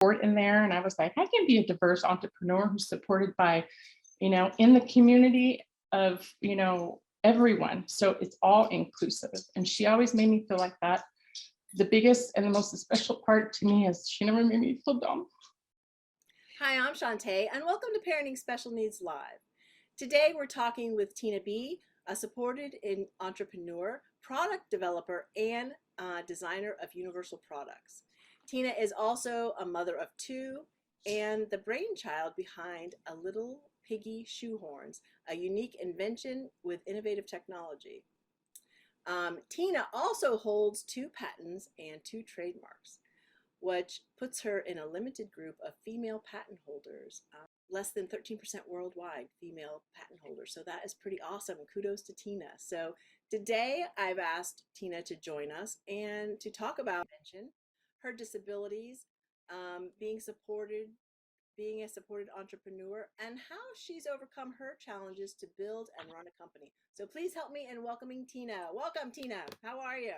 support in there. And I was like, I can be a diverse entrepreneur who's supported by, in the community of, everyone. So it's all inclusive. And she always made me feel like that. The biggest and the most special part to me is she never made me feel dumb. Hi, I'm Shantae, and welcome to Parenting Special Needs Live. Today, we're talking with Tina B, a supported entrepreneur, product developer, and designer of universal products. Tina is also a mother of two and the brainchild behind a little Piggie shoehorns, a unique invention with innovative technology. Tina also holds 2 patents and 2 trademarks, which puts her in a limited group of female patent holders, less than 13% worldwide female patent holders. So that is pretty awesome. Kudos to Tina. So today I've asked Tina to join us and to talk about her disabilities, being supported, being a supported entrepreneur, and how she's overcome her challenges to build and run a company. So please help me in welcoming Tina. Welcome, Tina. How are you?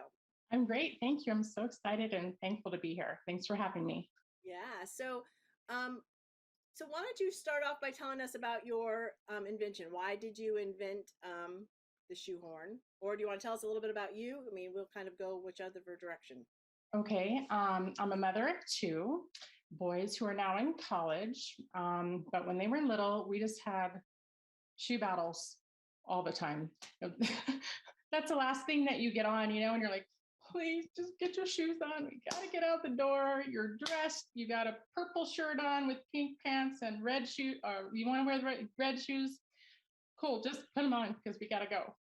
I'm great. Thank you. I'm so excited and thankful to be here. Thanks for having me. Yeah. Um, so why don't you start off by telling us about your invention? Why did you invent the shoehorn? Or do you want to tell us a little bit about you? I mean, we'll kind of go whichever direction. Okay. I'm a mother of 2 boys who are now in college. But when they were little, we just had shoe battles all the time. That's the last thing that you get on, and you're like, please just get your shoes on. We got to get out the door. You're dressed. You got a purple shirt on with pink pants and red shoes. Or you want to wear the red shoes? Cool. Just put them on because we got to go.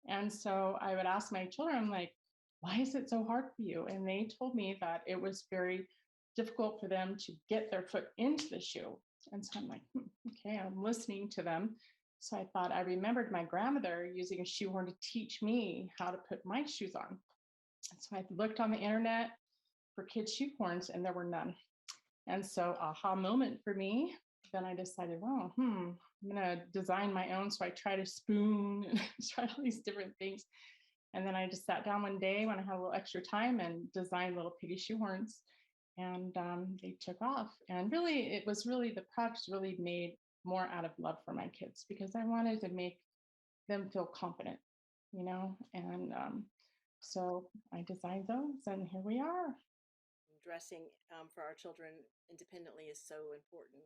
And so I would ask my children, I'm like, why is it so hard for you? And they told me that it was very difficult for them to get their foot into the shoe. And so I'm like, okay, I'm listening to them. So I thought I remembered my grandmother using a shoehorn to teach me how to put my shoes on. So I looked on the internet for kids' shoehorns and there were none. And so aha moment for me. Then I decided, well, I'm gonna design my own. So I tried a spoon and tried all these different things. And then I just sat down one day when I had a little extra time and designed little piggy shoehorns. And they took off. And really, it was really the products really made more out of love for my kids because I wanted to make them feel confident, And so I designed those, and here we are. Dressing for our children independently is so important.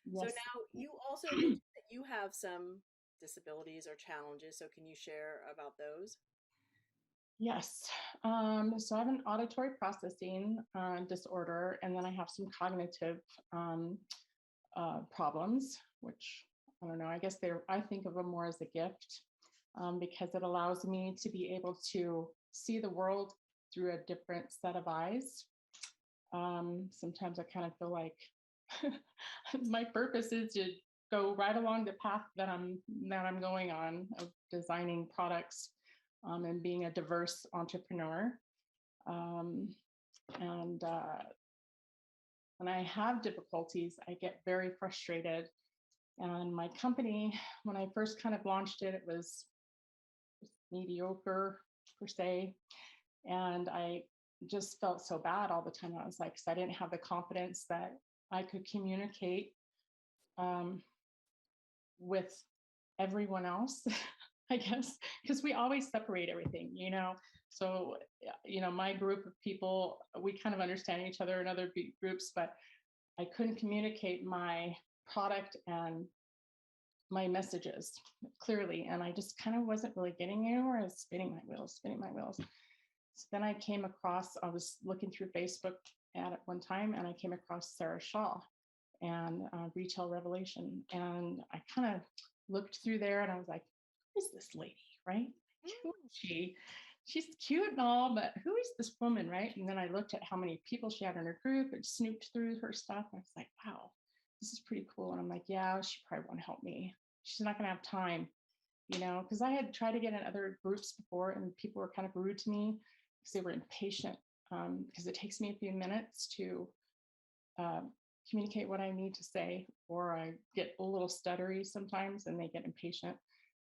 So Yes. now you also mentioned that you have some disabilities or challenges. So can you share about those? Yes. So I have an auditory processing disorder, and then I have some cognitive um, problems, which I don't know. I guess I think of them more as a gift because it allows me to be able to see the world through a different set of eyes. Sometimes I kind of feel like my purpose is to go right along the path that I'm going on of designing products and being a diverse entrepreneur. Um, and when I have difficulties, I get very frustrated. And my company, when I first kind of launched it, it was mediocre per se. And I just felt so bad all the time. I was like, because I didn't have the confidence that I could communicate um, with everyone else, I guess, because we always separate everything. So, my group of people, we kind of understand each other in other groups, but I couldn't communicate my product and my messages clearly. And I just kind of wasn't really getting anywhere. I was spinning my wheels, spinning my wheels. So then I was looking through Facebook at one time and I came across Sarah Shaw and Retail Revelation. And I kind of looked through there and I was like, who is this lady, right? Who is she? She's cute and all, but who is this woman, right? And then I looked at how many people she had in her group and snooped through her stuff. And I was like, wow, this is pretty cool. And I'm like, yeah, she probably won't help me. She's not going to have time, because I had tried to get in other groups before and people were kind of rude to me because they were impatient. Because it takes me a few minutes to uh, communicate what I need to say, or I get a little stuttery sometimes and they get impatient.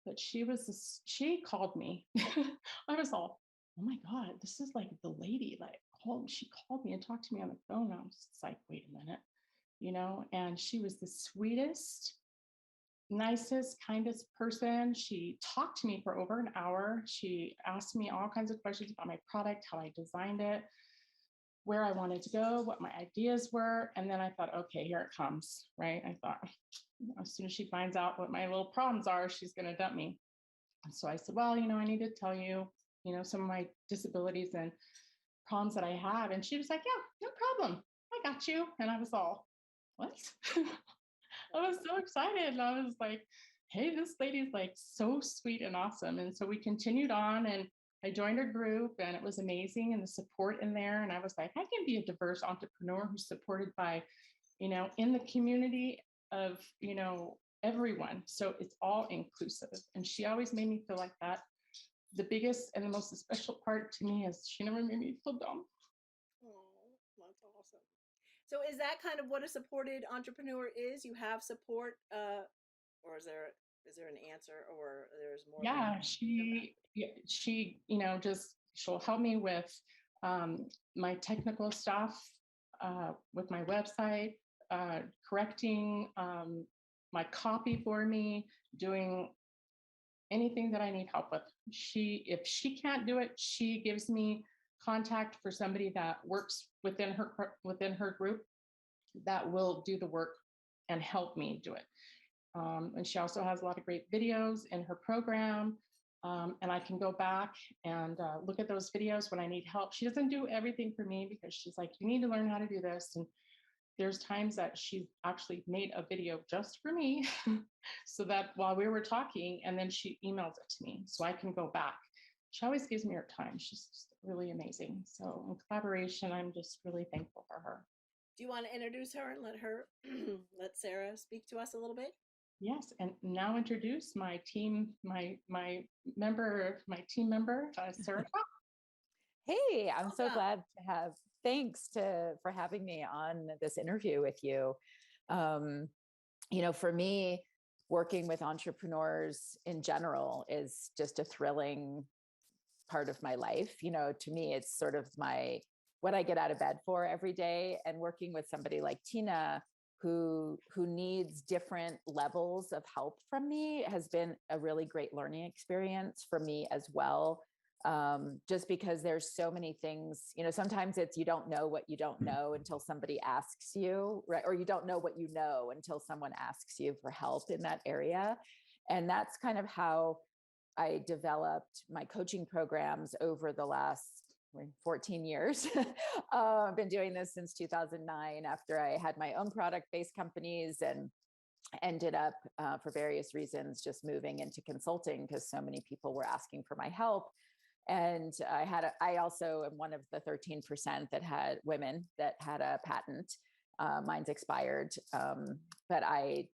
But she called me. I was all, oh my God, this is like the lady that she called me and talked to me on the phone. I was just like, wait a minute. and she was the sweetest, nicest, kindest person. She talked to me for over an hour. She asked me all kinds of questions about my product, how I designed it, where I wanted to go, what my ideas were. And then I thought, okay, here it comes, right? I thought, as soon as she finds out what my little problems are, she's going to dump me. So I said, well, I need to tell you, some of my disabilities and problems that I have. And she was like, yeah, no problem. I got you. And I was all, what? I was so excited. And I was like, hey, this lady's like so sweet and awesome. And so we continued on, and I joined her group, and it was amazing, and the support in there. And I was like, I can be a diverse entrepreneur who's supported by, in the community of, everyone. So it's all inclusive. And she always made me feel like that. The biggest and the most special part to me is she never made me feel dumb. Oh, that's awesome. So is that kind of what a supported entrepreneur is? You have support, or is there an answer, or there's more? Yeah, she, just she'll help me with my technical stuff, with my website, correcting my copy for me, doing anything that I need help with. If she can't do it, she gives me contact for somebody that works within her group that will do the work and help me do it. And she also has a lot of great videos in her program. And I can go back and look at those videos when I need help. She doesn't do everything for me because she's like, you need to learn how to do this. And there's times that she actually made a video just for me so that while we were talking, and then she emails it to me so I can go back. She always gives me her time. She's just really amazing. So in collaboration, I'm just really thankful for her. Do you want to introduce her and let Sarah speak to us a little bit? Yes, and now introduce my team, my team member, Sarah. Hey, I'm so glad to have. Thanks for having me on this interview with you. For me, working with entrepreneurs in general is just a thrilling part of my life. To me, it's sort of what I get out of bed for every day. And working with somebody like Tina, who needs different levels of help from me, has been a really great learning experience for me as well. Just because there's so many things, sometimes it's, you don't know what you don't know until somebody asks you, right? Or you don't know what you know until someone asks you for help in that area. And that's kind of how I developed my coaching programs over the last 14 years. I've been doing this since 2009 after I had my own product-based companies, and ended up, for various reasons, just moving into consulting because so many people were asking for my help. And I also am one of the 13% that had women that had a patent. Mine's expired, but I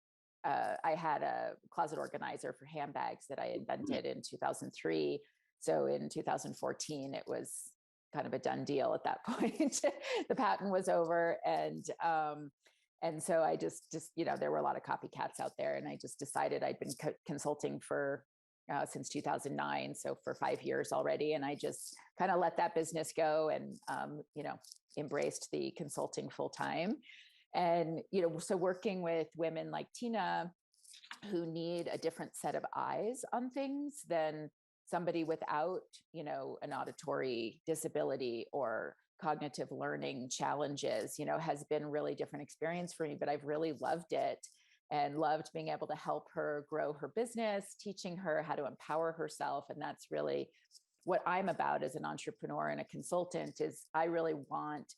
had a closet organizer for handbags that I invented in 2003. So in 2014, it was kind of a done deal at that point. The patent was over, and so I just there were a lot of copycats out there, and I just decided I'd been consulting for since 2009, so for 5 years already, and I just kind of let that business go and embraced the consulting full time. And so working with women like Tina, who need a different set of eyes on things than somebody without an auditory disability or cognitive learning challenges, has been really different experience for me, but I've really loved it. And loved being able to help her grow her business, teaching her how to empower herself. And that's really what I'm about as an entrepreneur and a consultant. Is I really want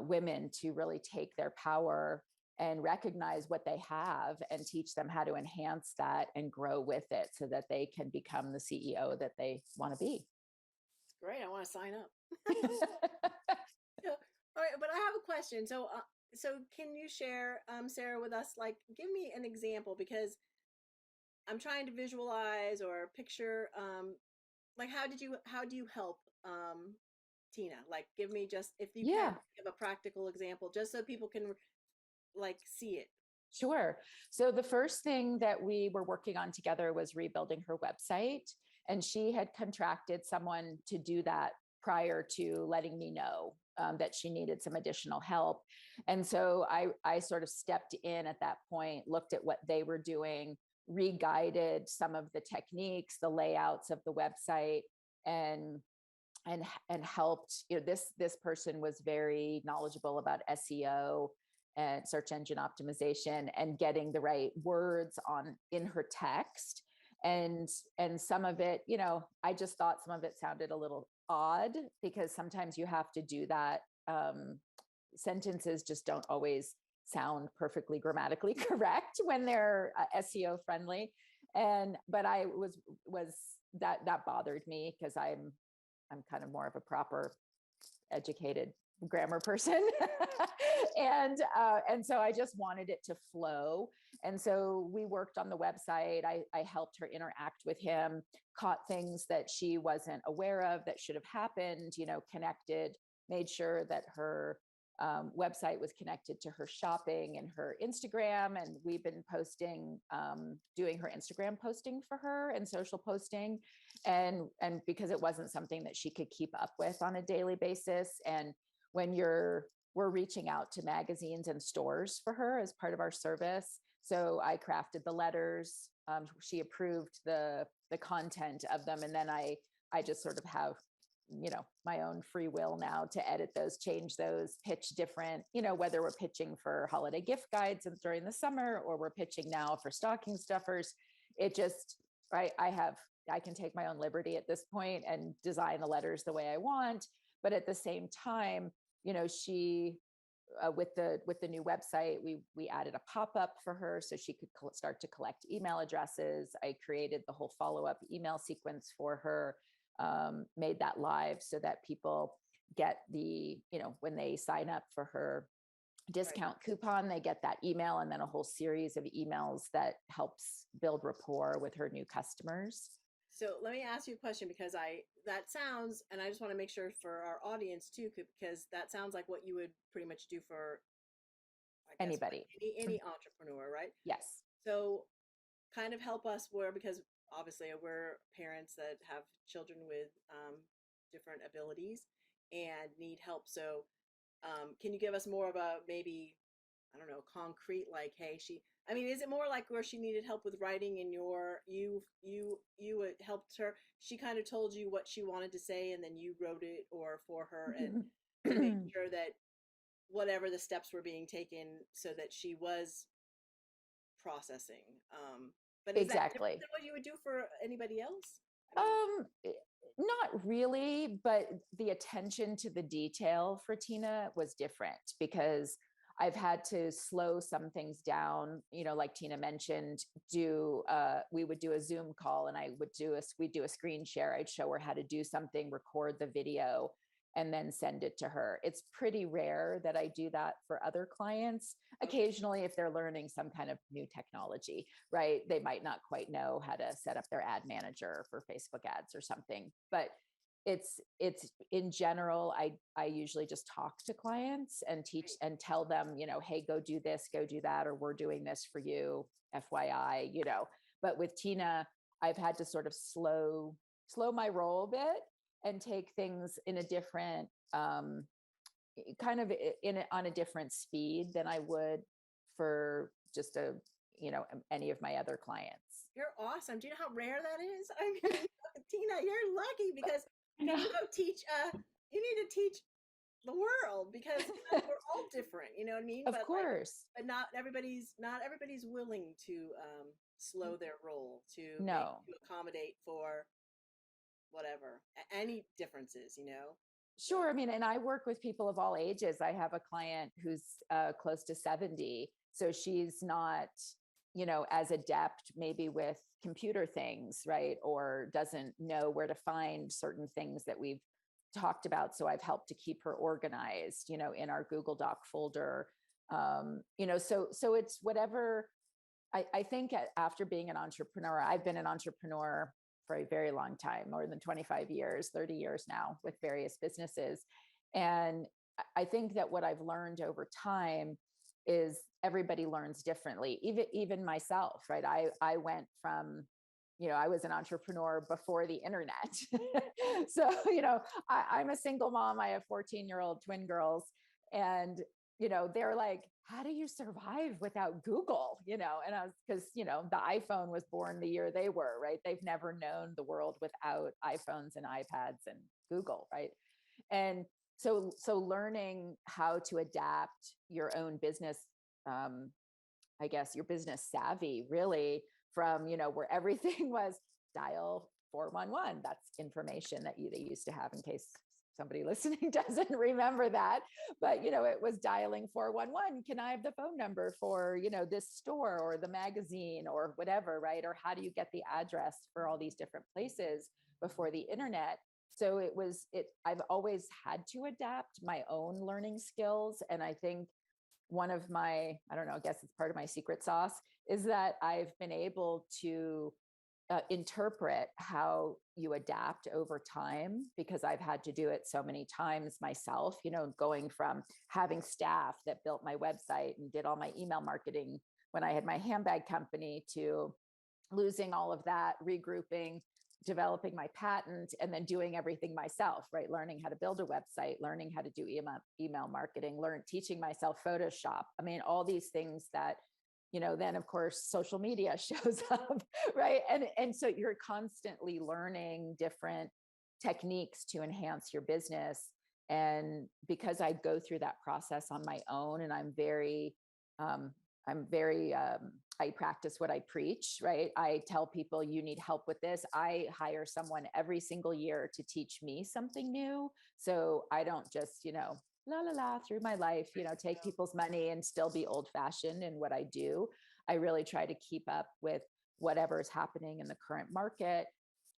women to really take their power and recognize what they have and teach them how to enhance that and grow with it so that they can become the CEO that they want to be. Great. I want to sign up. Yeah. All right. But I have a question. So can you share, Sarah, with us, like, give me an example, because I'm trying to visualize or picture, like, how do you help, Tina? Like, give me just, if you can give a practical example, just so people can like see it. Sure. So the first thing that we were working on together was rebuilding her website. And she had contracted someone to do that prior to letting me know that she needed some additional help. And so I sort of stepped in at that point, looked at what they were doing, re-guided some of the techniques, the layouts of the website, and helped. This person was very knowledgeable about SEO and search engine optimization and getting the right words in her text. And some of it, I just thought some of it sounded a little odd, because sometimes you have to do that. Sentences just don't always sound perfectly grammatically correct when they're SEO friendly. But I was that bothered me, because I'm kind of more of a proper educated grammar person. and so I just wanted it to flow. And so we worked on the website. I helped her interact with him, caught things that she wasn't aware of that should have happened, connected, made sure that her website was connected to her shopping and her Instagram. And we've been doing her Instagram posting for her and social posting. And because it wasn't something that she could keep up with on a daily basis. And when we're reaching out to magazines and stores for her as part of our service. So I crafted the letters. She approved the content of them. And then I just sort of have, my own free will now to edit those, change those, pitch different, whether we're pitching for holiday gift guides and during the summer, or we're pitching now for stocking stuffers. It just, I can take my own liberty at this point and design the letters the way I want. But at the same time, she, with the new website, we added a pop-up for her so she could start to collect email addresses. I created the whole follow-up email sequence for her, made that live so that people get when they sign up for her discount coupon, they get that email, and then a whole series of emails that helps build rapport with her new customers. So let me ask you a question, because that sounds, and I just want to make sure for our audience too, because that sounds like what you would pretty much do for, I guess, anybody, any entrepreneur, right? Yes. So kind of help us because obviously we're parents that have children with different abilities and need help. So can you give us more of a, maybe, I don't know, concrete, like, hey, is it more like where she needed help with writing and you helped her? She kind of told you what she wanted to say and then you wrote it or for her, and to make sure that whatever the steps were being taken so that she was processing. But is exactly that what you would do for anybody else? Not really, but the attention to the detail for Tina was different, because I've had to slow some things down, like Tina mentioned, we would do a Zoom call and we'd do a screen share. I'd show her how to do something, record the video, and then send it to her. It's pretty rare that I do that for other clients. Occasionally, if they're learning some kind of new technology, right? They might not quite know how to set up their ad manager for Facebook ads or something. But it's in general, I usually just talk to clients and teach and tell them, hey, go do this, go do that, or we're doing this for you, FYI, But with Tina, I've had to sort of slow my roll a bit and take things in a different on a different speed than I would for just any of my other clients. You're awesome. Do you know how rare that is? I mean, Tina, you're lucky, because you need to teach the world, because we're all different, you know what I mean? Of course. But not everybody's willing to slow their roll to accommodate for whatever, any differences, Sure. And I work with people of all ages. I have a client who's close to 70. So she's not, as adept maybe with computer things, right? Or doesn't know where to find certain things that we've talked about. So I've helped to keep her organized, in our Google Doc folder. So it's whatever. I think after being an entrepreneur, I've been an entrepreneur for a very long time, more than 25 years, 30 years now, with various businesses. And I think that what I've learned over time is everybody learns differently, even myself, right? I went from I was an entrepreneur before the internet. So, I'm a single mom. I have 14-year-old twin girls. And, they're like, how do you survive without Google? And I was, because, the iPhone was born the year they were, right? They've never known the world without iPhones and iPads and Google, right? And so learning how to adapt your own business, I guess your business savvy, really, from, where everything was dial 411. That's information that they used to have, in case somebody listening doesn't remember that. But, it was dialing 411. Can I have the phone number for, this store or the magazine or whatever, right? Or how do you get the address for all these different places before the internet? So I've always had to adapt my own learning skills. And I think one of my, I don't know, I guess it's part of my secret sauce, is that I've been able to interpret how you adapt over time, because I've had to do it so many times myself, going from having staff that built my website and did all my email marketing when I had my handbag company, to losing all of that, regrouping, developing my patent, and then doing everything myself, right? Learning how to build a website, learning how to do email marketing, teaching myself Photoshop. I mean, all these things that, then of course, social media shows up, right? And so you're constantly learning different techniques to enhance your business. And because I go through that process on my own, and I'm very, I practice what I preach, right? I tell people, you need help with this. I hire someone every single year to teach me something new. So I don't just, through my life, take people's money and still be old fashioned in what I do. I really try to keep up with whatever is happening in the current market,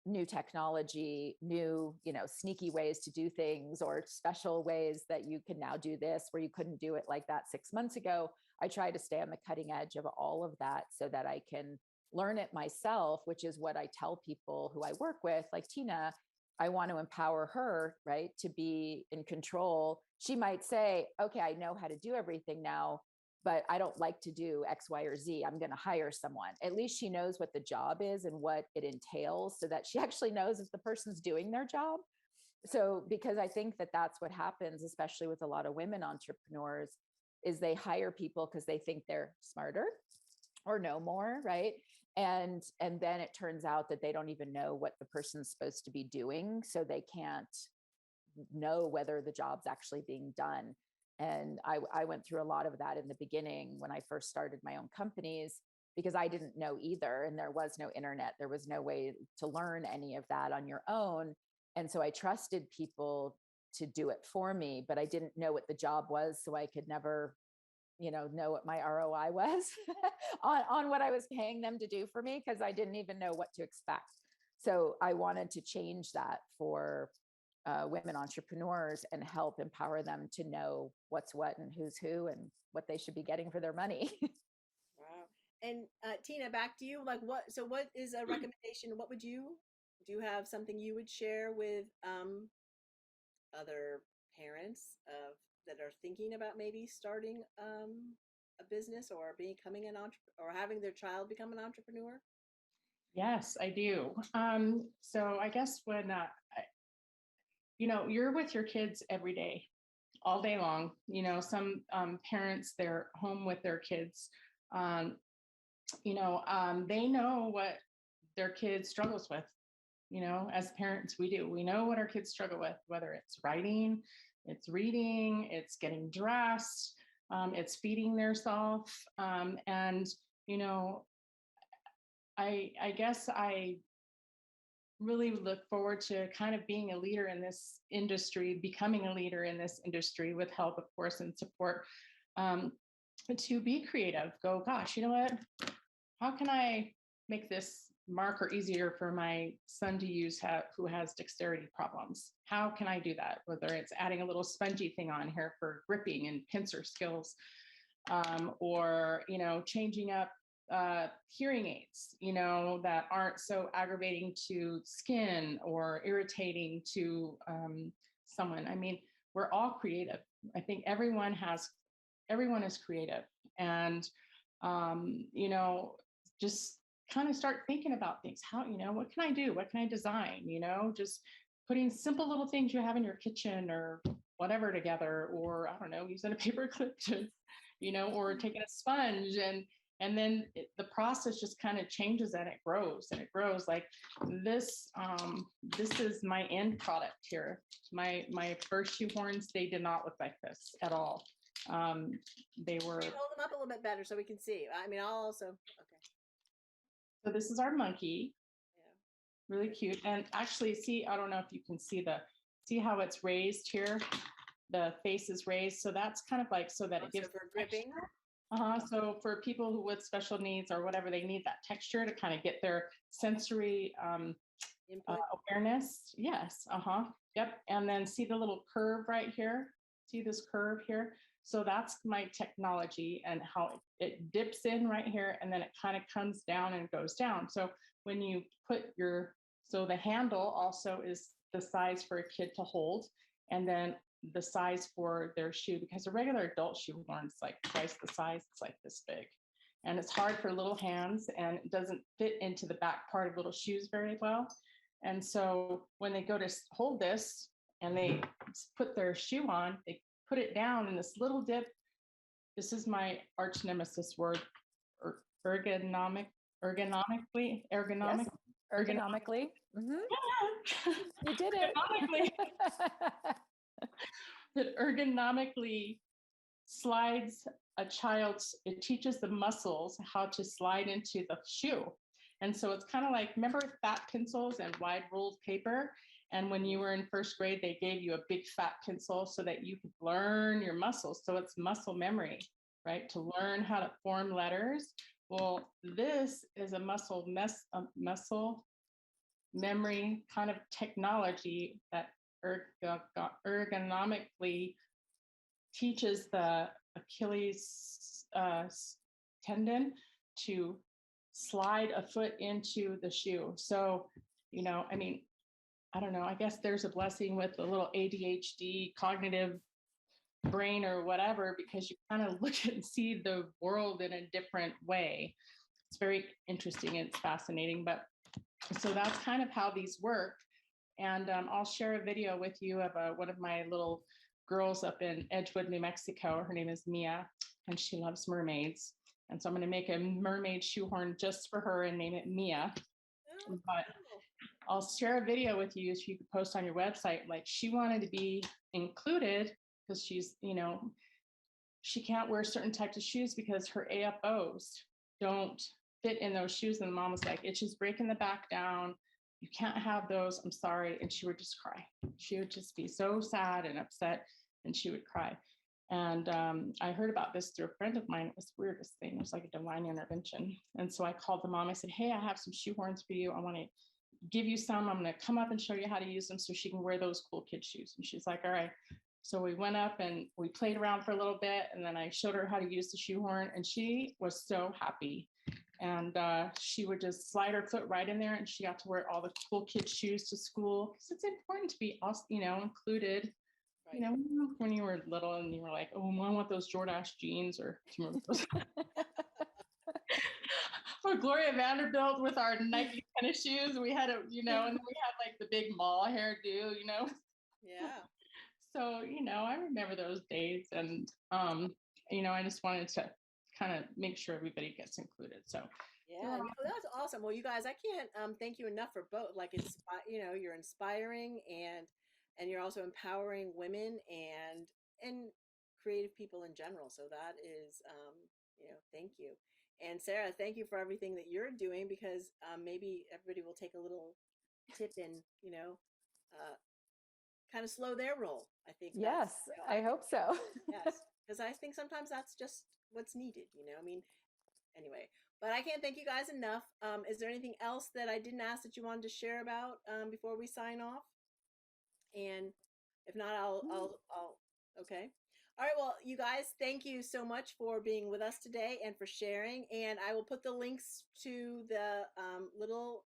new technology, new, sneaky ways to do things, or special ways that you can now do this where you couldn't do it like that 6 months ago. I try to stay on the cutting edge of all of that so that I can learn it myself, which is what I tell people who I work with, like Tina. I want to empower her, right, to be in control. She might say, okay, I know how to do everything now, but I don't like to do X, Y, or Z. I'm going to hire someone. At least she knows what the job is and what it entails, so that she actually knows if the person's doing their job. So, because I think that that's what happens, especially with a lot of women entrepreneurs, is they hire people because they think they're smarter or know more, right? And then it turns out that they don't even know what the person's supposed to be doing, so they can't know whether the job's actually being done. And I went through a lot of that in the beginning when I first started my own companies, because I didn't know either. And there was no internet. There was no way to learn any of that on your own. And so I trusted people to do it for me, but I didn't know what the job was. So I could never, know what my ROI was on what I was paying them to do for me, because I didn't even know what to expect. So I wanted to change that for women entrepreneurs and help empower them to know what's what and who's who and what they should be getting for their money. Wow. And Tina, back to you. Like, what is a recommendation? What would do you have something you would share with other parents that are thinking about maybe starting a business or becoming an entrepreneur, or having their child become an entrepreneur? Yes, I do. So I guess when, you're with your kids every day, all day long, some parents, they're home with their kids. Um, they know what their kid struggles with. As parents, we know what our kids struggle with, whether it's writing, it's reading, it's getting dressed, it's feeding theirself. And, I guess I really look forward to kind of being a leader in this industry, becoming a leader in this industry, with help, of course, and support, um, to be creative. Go, gosh, you know what? How can I make this marker easier for my son to use, who has dexterity problems? How can I do that? Whether it's adding a little spongy thing on here for gripping and pincer skills, or, changing up hearing aids, that aren't so aggravating to skin or irritating to someone. I mean, we're all creative. I think everyone is creative. And, just kind of start thinking about things. How, what can I do? What can I design? Just putting simple little things you have in your kitchen or whatever together, or I don't know, using a paper clip to, or taking a sponge, and then the process just kind of changes and it grows and it grows. Like this, this is my end product here. My first shoehorns, they did not look like this at all. They were. Hold them up a little bit better so we can see. I mean, I'll also, okay. So this is our monkey. Yeah. Really cute. And actually, see, I don't know if you can see how it's raised here. The face is raised. So that's kind of like, so that it gives for gripping. So for people who with special needs or whatever, they need that texture to kind of get their sensory awareness. Yes. Yep. And then see the little curve right here. See this curve here? So that's my technology and how it dips in right here, and then it kind of comes down and goes down. So when you put so the handle also is the size for a kid to hold, and then the size for their shoe, because a regular adult shoehorn's like twice the size. It's like this big, and it's hard for little hands, and it doesn't fit into the back part of little shoes very well. And so when they go to hold this and they put their shoe on, they put it down in this little dip. This is my arch nemesis word, ergonomically. Yes, ergonomically. Mm-hmm. You did it. That ergonomically slides it teaches the muscles how to slide into the shoe. And so it's kind of like, remember fat pencils and wide ruled paper? And when you were in first grade, they gave you a big fat pencil so that you could learn your muscles. So it's muscle memory, right? To learn how to form letters. Well, this is a muscle memory kind of technology that ergonomically teaches the Achilles tendon to slide a foot into the shoe. So, I mean, I don't know, I guess there's a blessing with the little ADHD cognitive brain or whatever, because you kind of look and see the world in a different way. It's very interesting and it's fascinating. But so that's kind of how these work. And I'll share a video with you of one of my little girls up in Edgewood, New Mexico. Her name is Mia, and she loves mermaids. And so I'm going to make a mermaid shoehorn just for her and name it Mia. Oh, but cool. I'll share a video with you so you can post on your website. Like, she wanted to be included because she's, she can't wear certain types of shoes because her AFOs don't fit in those shoes. And the mom was like, it's just breaking the back down. You can't have those. I'm sorry. And she would just cry. She would just be so sad and upset, and she would cry. And I heard about this through a friend of mine. It was the weirdest thing. It was like a divine intervention. And so I called the mom. I said, hey, I have some shoehorns for you. I want to give you some. I'm going to come up and show you how to use them so she can wear those cool kid shoes. And she's like, all right. So we went up and we played around for a little bit. And then I showed her how to use the shoehorn. And she was so happy. And she would just slide her foot right in there, and she got to wear all the cool kid shoes to school, because it's important to be, included. Right. When you were little and you were like, oh, I want those Jordache jeans, or those? Or Gloria Vanderbilt with our Nike tennis shoes. We had and then we had like the big mall hairdo, Yeah. So, I remember those days, and, I just wanted to kind of make sure everybody gets included. So yeah, that's awesome. Well, you guys, I can't thank you enough for both. Like, it's you're inspiring, and you're also empowering women and creative people in general. So that is thank you. And Sarah, thank you for everything that you're doing, because maybe everybody will take a little tip and kind of slow their roll. I think. Yes, I hope so. Yes, because I think sometimes that's just what's needed. Anyway, but I can't thank you guys enough. Is there anything else that I didn't ask that you wanted to share about before we sign off? And if not, I'll okay. All right, well, you guys, thank you so much for being with us today and for sharing. And I will put the links to the little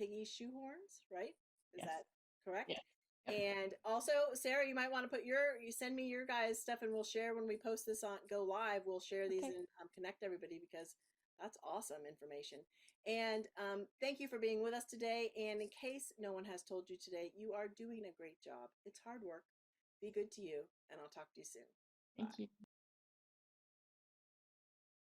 Piggie shoehorns, right? Is that correct? Yeah. And also, Sarah, you might want to put you send me your guys' stuff, and we'll share when we post this on go live. We'll share these and connect everybody, because That's awesome information. And thank you for being with us today. And in case no one has told you today, you are doing a great job. It's hard work. Be good to you, and I'll talk to you soon. Thank Bye. you.